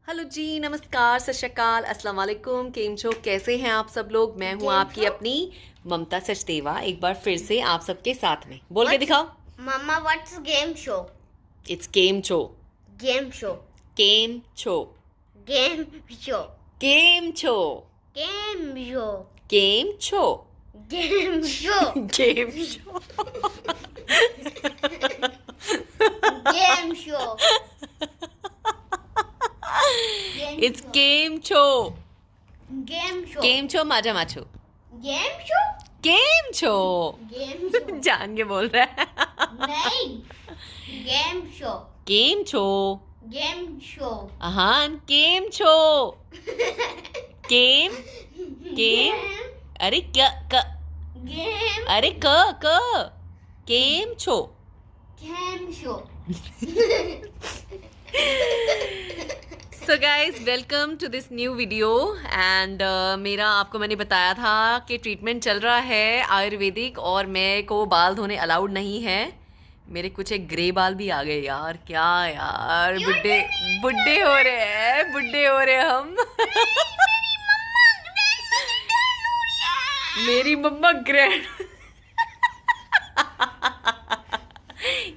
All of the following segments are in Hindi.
हेलो जी, नमस्कार, सत श्री अकाल, अस्सलाम वालेकुम। केम छो, कैसे हैं आप सब लोग। मैं हूं आपकी अपनी ममता सचदेवा, एक बार फिर से आप सबके साथ में। बोल के दिखाओ। Mama, what's game show? It's came छो। Game show. केम छो। Game show. केम छो। Game show. केम छो। Game show. Game show. Game show. It's came छो। Game show. केम छो माजा माछो। Game show. केम छो। Game show. जान के बोल रहा है। नहीं. Game show. केम छो। Game show. अहान केम छो। केम केम अरे क्या क Game. अरे क केम छो। Game show. So guys, welcome to this new video and मेरा आपको मैंने बताया था कि ट्रीटमेंट चल रहा है आयुर्वेदिक और मेरे को बाल धोने अलाउड नहीं है। मेरे कुछ एक ग्रे बाल भी आ गए यार, क्या यार, बुड्ढे बुड्ढे हो रहे हैं, बुड्ढे हो रहे हैं हम। मेरी मम्मा ग्रैंड।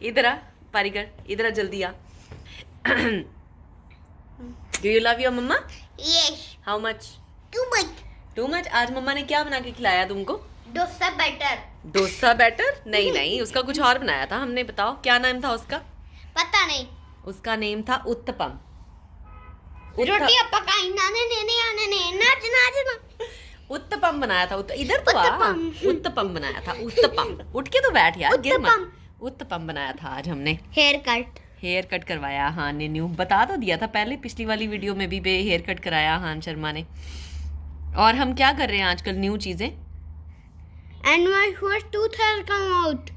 इधर आ पारीगर, इधर आ जल्दी आ। Do you love your mama? Yes. How much? Too much. Too much. आज मम्मा ने क्या बना के खिलाया तुमको? Dosa better. डोसा बैटर? नहीं नहीं, उसका कुछ और बनाया था हमने। बताओ क्या नाम था उसका? पता नहीं. उसका नेम था उत्तपम। रोटी पकाई नाने नेने आने ने नाच नाच ना. उत्तपम बनाया था। इधर तो आ। उत्तपम। उत्तपम बनाया था। उत्तपम। उठ के तो बैठ यार, गिर मत। उत्तपम। उत्तपम बनाया था आज हमने। Hair cut. हेयर कट करवाया हाँ ने, न्यू बता तो दिया था पहले, पिछली वाली वीडियो में भी हेयर कट कराया हान शर्मा ने। और हम क्या कर रहे हैं आजकल, न्यू चीजें। And my first tooth has come out.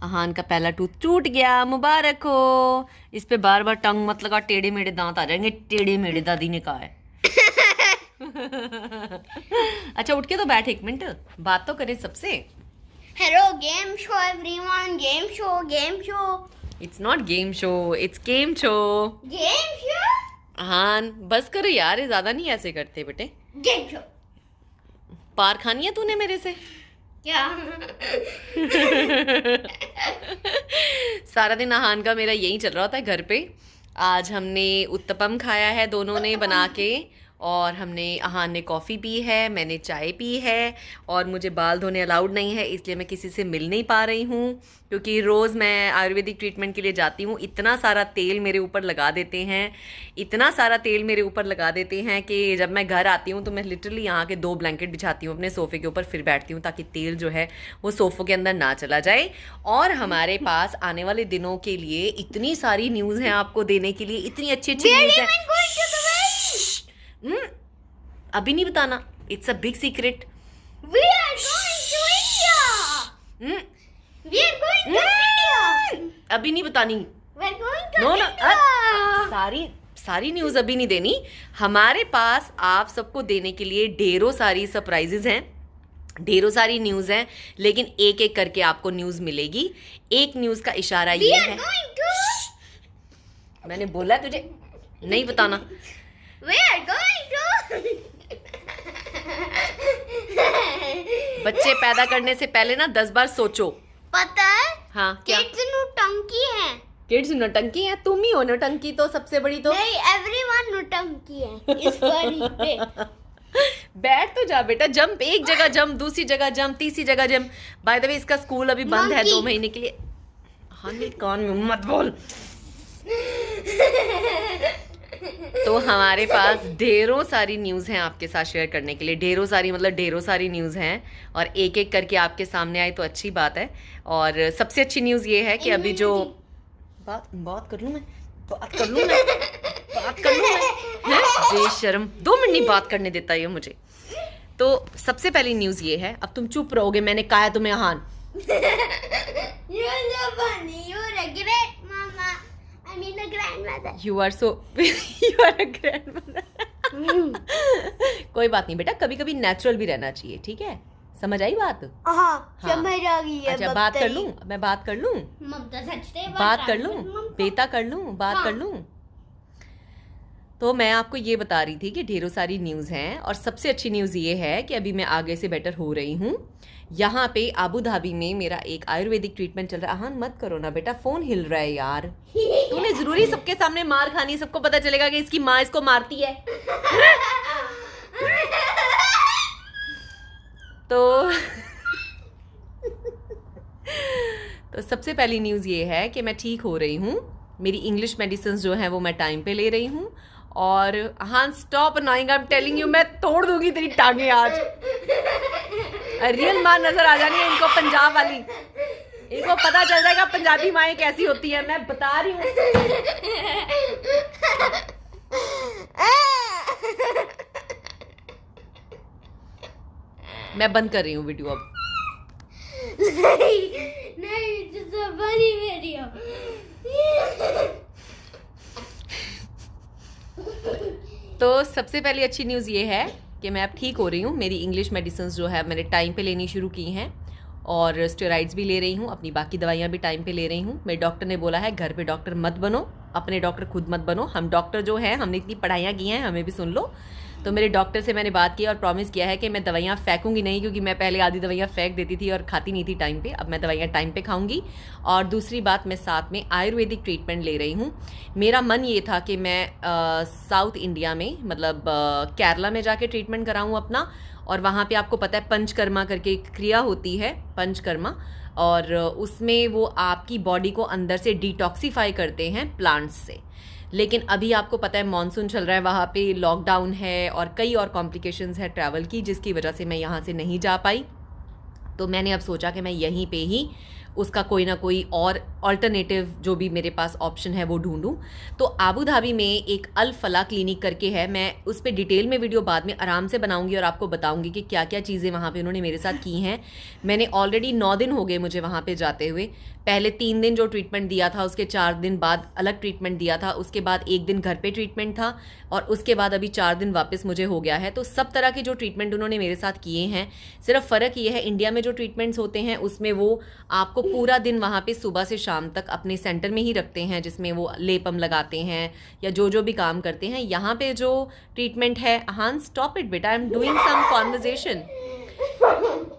हान का पहला टूथ टूट गया, मुबारक हो। इस पे बार बार टंग मत लगा, टेढ़े मेढ़े दांत आ जाएंगे। टेढ़े मेढ़े दादी ने कहा है। अच्छा उठ के तो बैठ, एक मिनट बात तो करें सबसे। Hello game show everyone. Game show. Game show. It's not game show, it's game show. Game show. हान बस करो यार, ये ज्यादा नहीं ऐसे करते बेटे। Game show. पार खानी है तूने मेरे से। क्या? सारा दिन आहान का मेरा यही चल रहा होता है घर पे। आज हमने उत्तपम खाया है दोनों ने बना के, और हमने आहान ने कॉफ़ी पी है, मैंने चाय पी है। और मुझे बाल धोने अलाउड नहीं है, इसलिए मैं किसी से मिल नहीं पा रही हूँ, क्योंकि रोज़ मैं आयुर्वेदिक ट्रीटमेंट के लिए जाती हूँ। इतना सारा तेल मेरे ऊपर लगा देते हैं, इतना सारा तेल मेरे ऊपर लगा देते हैं कि जब मैं घर आती हूँ तो मैं लिटरली यहाँ के 2 ब्लैंकेट बिछाती हूँ अपने सोफ़े के ऊपर, फिर बैठती हूँ ताकि तेल जो है वो सोफ़ों के अंदर ना चला जाए। और हमारे पास आने वाले दिनों के लिए इतनी सारी न्यूज़ हैं आपको देने के लिए, इतनी अच्छी अच्छी न्यूज़ है। अभी नहीं बताना, it's a big secret. We are going to India. We are going to India. अभी नहीं बतानी। We are going to know India. सारी न्यूज़ अभी नहीं देनी। हमारे पास आप सबको देने के लिए ढेरों सारी सरप्राइजेज हैं, ढेरों सारी न्यूज़ हैं, लेकिन एक एक करके आपको न्यूज़ मिलेगी। एक न्यूज़ का इशारा We ये are है, going to. मैंने बोला तुझे नहीं बताना। We are going to. बच्चे पैदा करने से पहले ना 10 बार सोचो। पता है? हाँ क्या? किड्स नौटंकी है. किड्स नौटंकी है? तुम ही हो नौटंकी तो सबसे बड़ी तो। नहीं, एवरीवन नौटंकी है इस बारी पे. बैठ तो जा बेटा, जंप, एक जगह जंप, दूसरी जगह जंप, तीसरी जगह जंप। बाय द वे इसका स्कूल अभी बंद है 2 महीने के लिए। हाँ मेरे कान में मत बोल। तो हमारे पास ढेरों सारी न्यूज़ हैं आपके साथ शेयर करने के लिए, ढेरों सारी मतलब ढेरों सारी न्यूज़ हैं, और एक एक करके आपके सामने आई तो अच्छी बात है। और सबसे अच्छी न्यूज़ ये है कि अभी जो बात कर लूँ मैं, बात कर लूँ मैं, बेशर्म, 2 मिनट नहीं बात करने देता ये मुझे। तो सबसे पहली न्यूज़ ये है, अब तुम चुप रहोगे, मैंने कहा है तुम्हें आहान। You're so funny. You're a great mama. I mean a grandmother. You are a grandmother. कोई बात नहीं बेटा, कभी कभी नेचुरल भी रहना चाहिए, ठीक है? समझ आई बात? हाँ, हाँ। समझ आ गई है. अच्छा बात कर लूं, मैं बात कर लूं, ममता सच से बात कर लूं, बेटा कर लूं, बात हाँ। कर लूं। तो मैं आपको ये बता रही थी कि ढेरों सारी न्यूज़ हैं और सबसे अच्छी न्यूज़ ये है कि अभी मैं आगे से बेटर हो रही हूँ। यहाँ पे आबू धाबी में मेरा एक आयुर्वेदिक ट्रीटमेंट चल रहा है। आहान मत करो ना बेटा, फ़ोन हिल रहा है यार। तूने ज़रूरी सबके सामने मार खानी है, सबको पता चलेगा कि इसकी माँ इसको मारती है। तो तो सबसे पहली न्यूज़ ये है कि मैं ठीक हो रही हूँ। मेरी इंग्लिश मेडिसिन जो हैं वो मैं टाइम पे ले रही हूँ। और हाँ stop annoying, I am telling you, मैं तोड़ दूंगी तेरी टांगे आज। रियल माँ नजर आ जानी है इनको, पंजाब वाली। इनको पता चल जाएगा पंजाबी माएँ कैसी होती है, मैं बता रही हूँ। मैं बंद कर रही हूँ वीडियो अब। नहीं, it's a funny video. तो सबसे पहली अच्छी न्यूज़ ये है कि मैं अब ठीक हो रही हूँ। मेरी इंग्लिश मेडिसिन जो है मैंने टाइम पे लेनी शुरू की हैं और स्टेरॉइड्स भी ले रही हूँ, अपनी बाकी दवाइयाँ भी टाइम पे ले रही हूँ। मेरे डॉक्टर ने बोला है घर पे डॉक्टर मत बनो, अपने डॉक्टर खुद मत बनो। हम डॉक्टर जो हैं, हमने इतनी पढ़ाइयाँ की हैं, हमें भी सुन लो। तो मेरे डॉक्टर से मैंने बात की और प्रॉमिस किया है कि मैं दवाइयाँ फेंकूंगी नहीं, क्योंकि मैं पहले आधी दवाइयाँ फेंक देती थी और खाती नहीं थी टाइम पे। अब मैं दवाइयाँ टाइम पे खाऊंगी। और दूसरी बात, मैं साथ में आयुर्वेदिक ट्रीटमेंट ले रही हूँ। मेरा मन ये था कि मैं साउथ इंडिया में, मतलब केरला में जाके ट्रीटमेंट कराऊँ अपना। और वहाँ पे आपको पता है पंचकर्मा करके एक क्रिया होती है, पंचकर्मा, और उसमें वो आपकी बॉडी को अंदर से डिटॉक्सीफाई करते हैं प्लांट्स से। लेकिन अभी आपको पता है मॉनसून चल रहा है, वहाँ पे लॉकडाउन है और कई और कॉम्प्लिकेशंस है ट्रैवल की, जिसकी वजह से मैं यहाँ से नहीं जा पाई। तो मैंने अब सोचा कि मैं यहीं पे ही उसका कोई ना कोई और अल्टरनेटिव जो भी मेरे पास ऑप्शन है वो ढूंढूं। तो आबू धाबी में एक अल फला क्लिनिक करके है, मैं उस पर डिटेल में वीडियो बाद में आराम से बनाऊंगी और आपको बताऊंगी कि क्या क्या चीज़ें वहाँ पे उन्होंने मेरे साथ की हैं। मैंने ऑलरेडी 9 दिन हो गए मुझे वहाँ पे जाते हुए। पहले 3 दिन जो ट्रीटमेंट दिया था, उसके 4 दिन बाद अलग ट्रीटमेंट दिया था, उसके बाद 1 दिन घर पे ट्रीटमेंट था, और उसके बाद अभी 4 दिन वापस मुझे हो गया है। तो सब तरह के जो ट्रीटमेंट उन्होंने मेरे साथ किए हैं। सिर्फ फ़र्क ये है, इंडिया में जो ट्रीटमेंट्स होते हैं उसमें वो आपको पूरा दिन वहाँ पे सुबह से शाम तक अपने सेंटर में ही रखते हैं, जिसमें वो लेपम लगाते हैं या जो जो भी काम करते हैं। यहाँ पे जो ट्रीटमेंट है, हाँ स्टॉप इट बेटा, I am doing some conversation.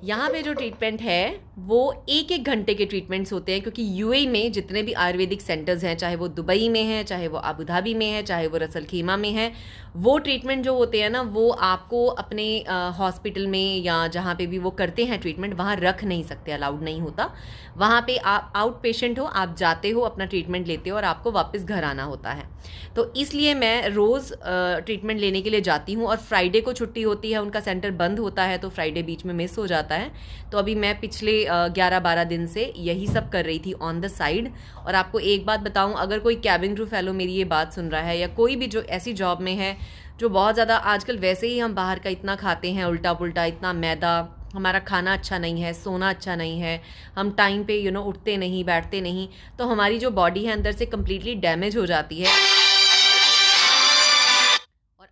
यहाँ पे जो ट्रीटमेंट है वो 1-1 घंटे के ट्रीटमेंट्स होते हैं, क्योंकि यूएई में जितने भी आयुर्वेदिक सेंटर्स हैं, चाहे वो दुबई में है, चाहे वो अबू धाबी में है, चाहे वो रसल खीमा में है, वो ट्रीटमेंट जो होते हैं ना, वो आपको अपने हॉस्पिटल में या जहाँ पे भी वो करते हैं ट्रीटमेंट, वहाँ रख नहीं सकते, अलाउड नहीं होता। वहाँ पे आप आउट पेशेंट हो, आप जाते हो, अपना ट्रीटमेंट लेते हो और आपको वापस घर आना होता है। तो इसलिए मैं रोज़ ट्रीटमेंट लेने के लिए जाती हूँ। और फ्राइडे को छुट्टी होती है, उनका सेंटर बंद होता है, तो फ्राइडे बीच में मिस हो जाता है। तो अभी मैं पिछले 11-12 दिन से यही सब कर रही थी ऑन द साइड। और आपको एक बात बताऊं, अगर कोई कैबिन क्रू फेलो मेरी ये बात सुन रहा है, या कोई भी जो ऐसी जॉब में है जो बहुत ज़्यादा, आजकल वैसे ही हम बाहर का इतना खाते हैं, उल्टा पुल्टा, इतना मैदा, हमारा खाना अच्छा नहीं है, सोना अच्छा नहीं है, हम टाइम पे उठते नहीं, बैठते नहीं, तो हमारी जो बॉडी है अंदर से कम्प्लीटली डैमेज हो जाती है।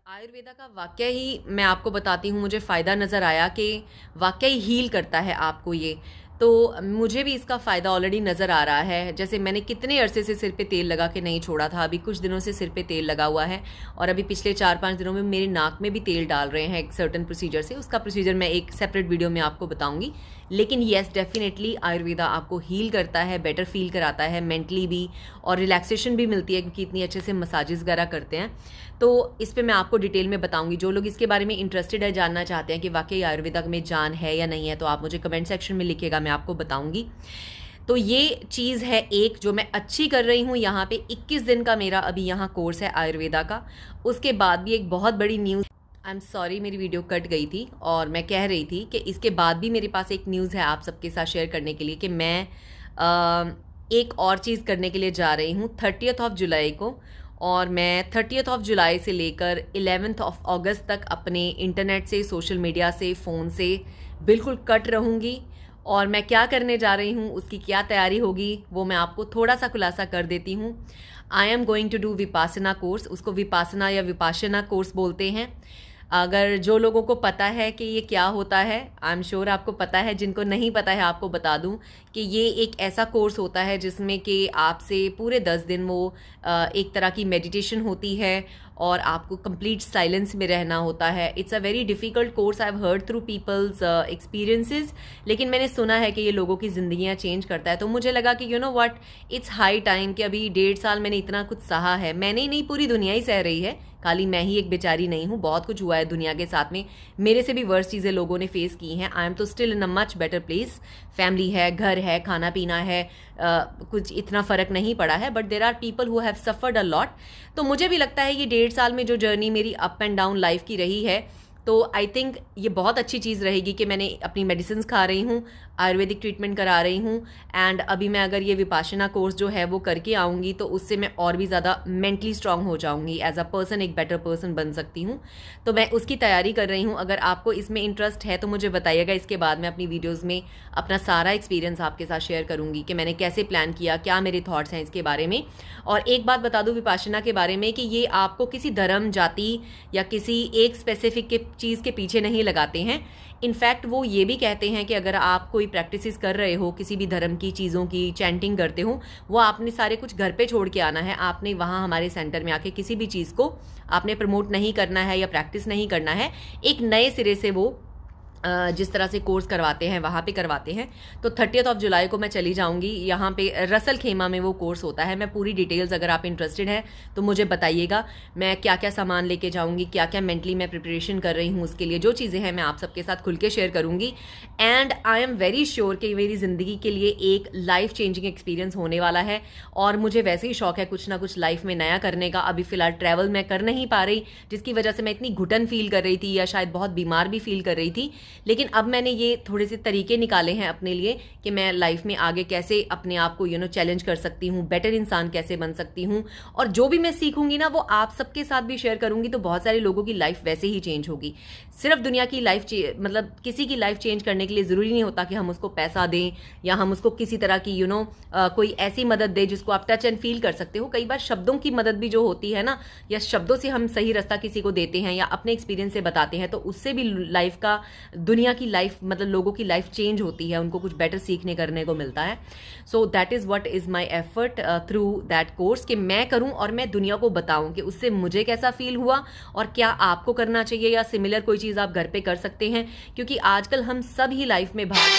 आयुर्वेदा का वाकई ही मैं आपको बताती हूँ, मुझे फ़ायदा नज़र आया कि वाकई हील करता है आपको ये। तो मुझे भी इसका फ़ायदा ऑलरेडी नज़र आ रहा है। जैसे मैंने कितने अरसे से सिर पे तेल लगा के नहीं छोड़ा था, अभी कुछ दिनों से सिर पे तेल लगा हुआ है। और अभी पिछले 4-5 दिनों में मेरे नाक में भी तेल डाल रहे हैं एक सर्टन प्रोसीजर से। उसका प्रोसीजर मैं एक सेपरेट वीडियो में आपको बताऊंगी। लेकिन येस, डेफिनेटली आयुर्वेदा आपको हील करता है, बेटर फील कराता है मेंटली भी, और रिलैक्सेशन भी मिलती है, क्योंकि इतनी अच्छे से मसाजेस वगैरह करते हैं। तो इस पे मैं आपको डिटेल में बताऊंगी। जो लोग इसके बारे में इंटरेस्टेड है, जानना चाहते हैं कि वाकई आयुर्वेदा में जान है या नहीं है, तो आप मुझे कमेंट सेक्शन में लिखिएगा, मैं आपको बताऊंगी। तो ये चीज़ है एक जो मैं अच्छी कर रही हूँ। यहाँ पे 21 दिन का मेरा अभी यहाँ कोर्स है आयुर्वेदा का। उसके बाद भी एक बहुत बड़ी न्यूज़, आई एम सॉरी मेरी वीडियो कट गई थी, और मैं कह रही थी कि इसके बाद भी मेरे पास एक न्यूज़ है आप सबके साथ शेयर करने के लिए, कि मैं एक और चीज़ करने के लिए जा रही हूँ 30th ऑफ जुलाई को। और मैं 30th ऑफ जुलाई से लेकर 11th ऑफ अगस्त तक अपने इंटरनेट से, सोशल मीडिया से, फ़ोन से बिल्कुल कट रहूँगी। और मैं क्या करने जा रही हूँ, उसकी क्या तैयारी होगी, वो मैं आपको थोड़ा सा खुलासा कर देती हूँ। I am going to do Vipassana course. उसको विपासना या विपाशना कोर्स बोलते हैं। अगर जो लोगों को पता है कि ये क्या होता है, आई एम श्योर आपको पता है। जिनको नहीं पता है आपको बता दूं कि ये एक ऐसा कोर्स होता है जिसमें कि आपसे पूरे 10 दिन वो एक तरह की मेडिटेशन होती है, और आपको कंप्लीट साइलेंस में रहना होता है. It's a very difficult course. I have heard through people's experiences, लेकिन मैंने सुना है कि ये लोगों की ज़िंदगियाँ चेंज करता है. तो मुझे लगा कि you know what, it's high time कि अभी 1.5 साल मैंने इतना कुछ सहा है. मैंने ही नहीं, पूरी दुनिया ही सह रही है, खाली मैं ही एक बेचारी नहीं हूँ. बहुत कुछ हुआ है दुनिया के साथ में, मेरे से भी वर्स्ट चीज़ें लोगों ने फेस की हैं. आई एम तो still in a much better place. Family है, घर है, खाना पीना है, कुछ इतना फ़र्क नहीं पड़ा है. But there are people who have suffered a lot. तो मुझे भी लगता है ये 1.5 साल में जो जर्नी मेरी अप एंड डाउन लाइफ की रही है, तो आई थिंक ये बहुत अच्छी चीज़ रहेगी कि मैंने अपनी मेडिसिन खा रही हूँ, आयुर्वेदिक ट्रीटमेंट करा रही हूँ. एंड अभी मैं अगर ये विपाशना कोर्स जो है वो करके आऊँगी तो उससे मैं और भी ज़्यादा मेंटली स्ट्रांग हो जाऊँगी. एज अ पर्सन एक बेटर पर्सन बन सकती हूँ. तो मैं उसकी तैयारी कर रही हूँ. अगर आपको इसमें इंटरेस्ट है तो मुझे बताइएगा. इसके बाद मैं अपनी वीडियोज़ में अपना सारा एक्सपीरियंस आपके साथ शेयर करूँगी कि मैंने कैसे प्लान किया, क्या मेरे थॉट्स हैं इसके बारे में. और एक बात बता दूँ विपाशना के बारे में कि ये आपको किसी धर्म, जाति या किसी एक स्पेसिफिक के चीज़ के पीछे नहीं लगाते हैं. इनफैक्ट वो ये भी कहते हैं कि अगर आप कोई प्रैक्टिसेस कर रहे हो, किसी भी धर्म की चीज़ों की चैंटिंग करते हो, वो आपने सारे कुछ घर पे छोड़ के आना है. आपने वहाँ हमारे सेंटर में आके किसी भी चीज़ को आपने प्रमोट नहीं करना है या प्रैक्टिस नहीं करना है. एक नए सिरे से वो जिस तरह से कोर्स करवाते हैं वहाँ पे करवाते हैं. तो 30 जुलाई को मैं चली जाऊँगी. यहाँ पे रसल खेमा में वो कोर्स होता है. मैं पूरी डिटेल्स, अगर आप इंटरेस्टेड हैं तो मुझे बताइएगा. मैं क्या क्या सामान लेके जाऊँगी, क्या क्या मेंटली मैं प्रिपरेशन कर रही हूँ उसके लिए, जो चीज़ें हैं मैं आप सबके साथ खुल के शेयर करूँगी. And I am very sure कि मेरी ज़िंदगी के लिए एक लाइफ चेंजिंग एक्सपीरियंस होने वाला है. और मुझे वैसे ही शौक है कुछ ना कुछ लाइफ में नया करने का. अभी फ़िलहाल ट्रैवल मैं कर नहीं पा रही, जिसकी वजह से मैं इतनी घुटन फील कर रही थी या शायद बहुत बीमार भी फील कर रही थी. लेकिन अब मैंने ये थोड़े से तरीके निकाले हैं अपने लिए कि मैं लाइफ में आगे कैसे अपने आप को चैलेंज कर सकती हूँ, बेटर इंसान कैसे बन सकती हूँ. और जो भी मैं सीखूंगी ना वो आप सबके साथ भी शेयर करूंगी. तो बहुत सारे लोगों की लाइफ वैसे ही चेंज होगी. सिर्फ दुनिया की लाइफ मतलब किसी की लाइफ चेंज करने के लिए ज़रूरी नहीं होता कि हम उसको पैसा दें या हम उसको किसी तरह की कोई ऐसी मदद दे जिसको आप टच एंड फील कर सकते हो. कई बार शब्दों की मदद भी जो होती है ना, या शब्दों से हम सही रास्ता किसी को देते हैं या अपने एक्सपीरियंस से बताते हैं, तो उससे भी लाइफ का, दुनिया की लाइफ, मतलब लोगों की लाइफ चेंज होती है. उनको कुछ बेटर सीखने करने को मिलता है. So that is what is my effort through that course, कि मैं करूं और मैं दुनिया को बताऊं कि उससे मुझे कैसा फील हुआ और क्या आपको करना चाहिए या सिमिलर कोई चीज़ आप घर पे कर सकते हैं. क्योंकि आजकल हम सब ही लाइफ में भाग,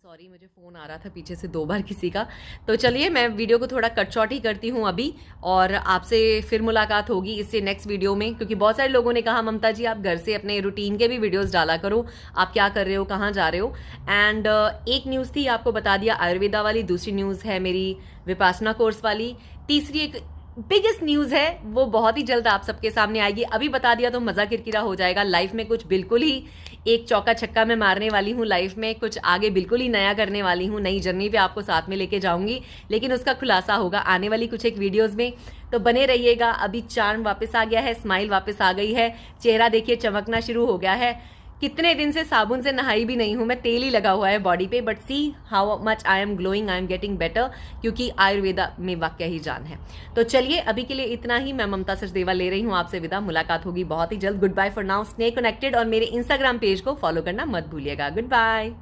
सॉरी मुझे फ़ोन आ रहा था पीछे से 2 बार किसी का. तो चलिए मैं वीडियो को थोड़ा कट शॉर्ट ही करती हूँ अभी, और आपसे फिर मुलाकात होगी इससे नेक्स्ट वीडियो में. क्योंकि बहुत सारे लोगों ने कहा ममता जी आप घर से अपने रूटीन के भी वीडियोस डाला करो, आप क्या कर रहे हो, कहाँ जा रहे हो. एंड एक न्यूज़ थी, आपको बता दिया आयुर्वेदा वाली. दूसरी न्यूज़ है मेरी विपासना कोर्स वाली. तीसरी एक बिगेस्ट न्यूज़ है, वो बहुत ही जल्द आप सबके सामने आएगी. अभी बता दिया तो मज़ा किरकिरा हो जाएगा. लाइफ में कुछ बिल्कुल ही एक चौका छक्का मैं मारने वाली हूँ. लाइफ में कुछ आगे बिल्कुल ही नया करने वाली हूँ. नई जर्नी पे आपको साथ में लेके जाऊंगी, लेकिन उसका खुलासा होगा आने वाली कुछ एक वीडियोज़ में. तो बने रहिएगा. अभी चार्म वापस आ गया है, स्माइल वापस आ गई है, चेहरा देखिए चमकना शुरू हो गया है. कितने दिन से साबुन से नहाई भी नहीं हूँ मैं, तेल ही लगा हुआ है बॉडी पे. But see how much I am glowing, I am getting better, क्योंकि आयुर्वेदा में वाकई ही जान है. तो चलिए अभी के लिए इतना ही. मैं ममता सचदेवा ले रही हूँ आपसे विदा. मुलाकात होगी बहुत ही जल्द. Good bye for now. Stay connected और मेरे इंस्टाग्राम पेज को फॉलो करना मत भूलिएगा. Good bye.